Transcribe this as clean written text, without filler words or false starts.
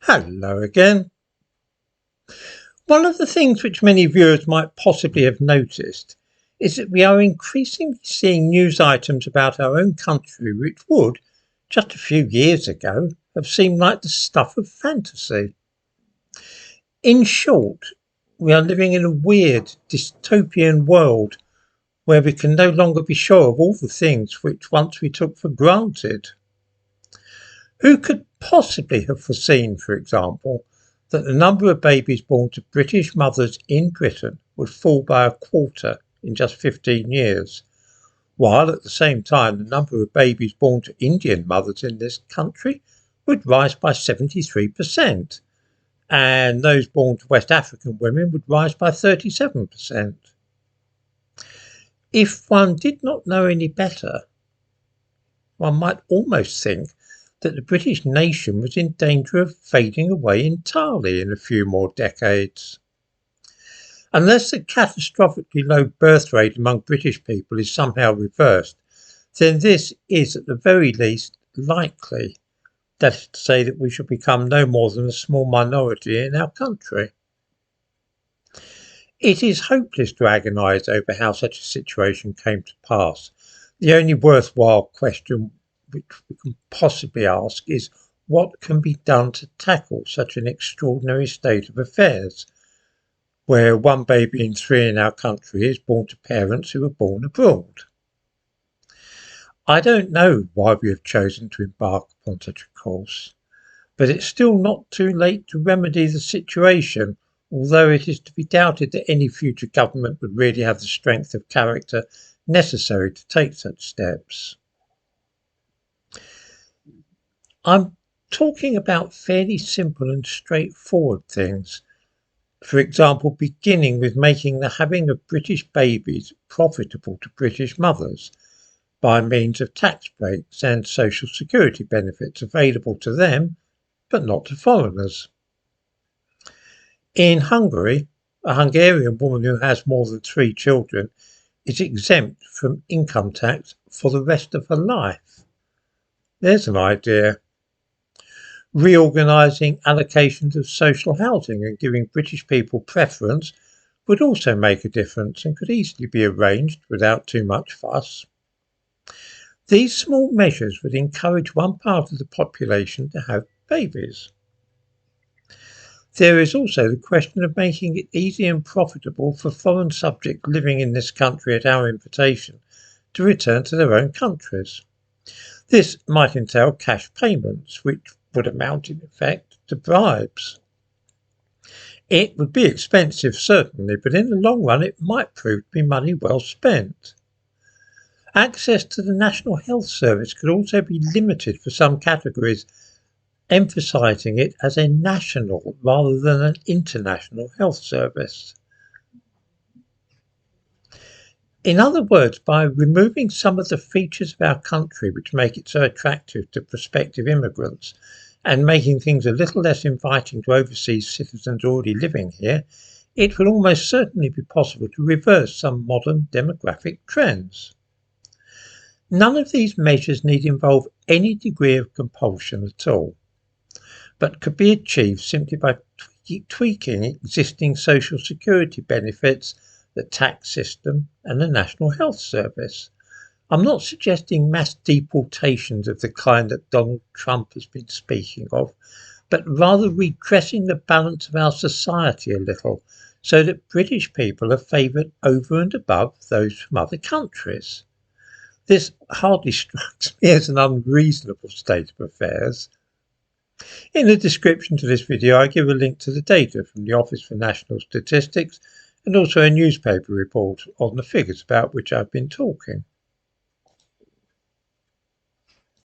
Hello again. One of the things which many viewers might possibly have noticed is that we are increasingly seeing news items about our own country which would, just a few years ago, have seemed like the stuff of fantasy. In short, we are living in a weird, dystopian world where we can no longer be sure of all the things which once we took for granted. Who could possibly have foreseen, for example, that the number of babies born to British mothers in Britain would fall by a quarter in just 15 years, while at the same time the number of babies born to Indian mothers in this country would rise by 73%, and those born to West African women would rise by 37%. If one did not know any better, one might almost think that the British nation was in danger of fading away entirely in a few more decades. Unless the catastrophically low birth rate among British people is somehow reversed, then this is at the very least likely. That is to say that we shall become no more than a small minority in our country. It is hopeless to agonise over how such a situation came to pass. The only worthwhile question which we can possibly ask is what can be done to tackle such an extraordinary state of affairs, where one baby in 3 in our country is born to parents who were born abroad. I don't know why we have chosen to embark upon such a course, but it's still not too late to remedy the situation, although it is to be doubted that any future government would really have the strength of character necessary to take such steps. I'm talking about fairly simple and straightforward things. For example, beginning with making the having of British babies profitable to British mothers by means of tax breaks and social security benefits available to them, but not to foreigners. In Hungary, a Hungarian woman who has more than 3 children is exempt from income tax for the rest of her life. There's an idea. Reorganising allocations of social housing and giving British people preference would also make a difference and could easily be arranged without too much fuss. These small measures would encourage one part of the population to have babies. There is also the question of making it easy and profitable for foreign subjects living in this country at our invitation to return to their own countries. This might entail cash payments, which would amount in effect to bribes. It would be expensive, certainly, but in the long run it might prove to be money well spent. Access to the National Health Service could also be limited for some categories, emphasising it as a national rather than an international health service. In other words, by removing some of the features of our country which make it so attractive to prospective immigrants and making things a little less inviting to overseas citizens already living here, it will almost certainly be possible to reverse some modern demographic trends. None of these measures need involve any degree of compulsion at all, but could be achieved simply by tweaking existing social security benefits, the tax system and the National Health Service. I'm not suggesting mass deportations of the kind that Donald Trump has been speaking of, but rather redressing the balance of our society a little so that British people are favoured over and above those from other countries. This hardly strikes me as an unreasonable state of affairs. In the description to this video I give a link to the data from the Office for National Statistics and also a newspaper report on the figures about which I've been talking.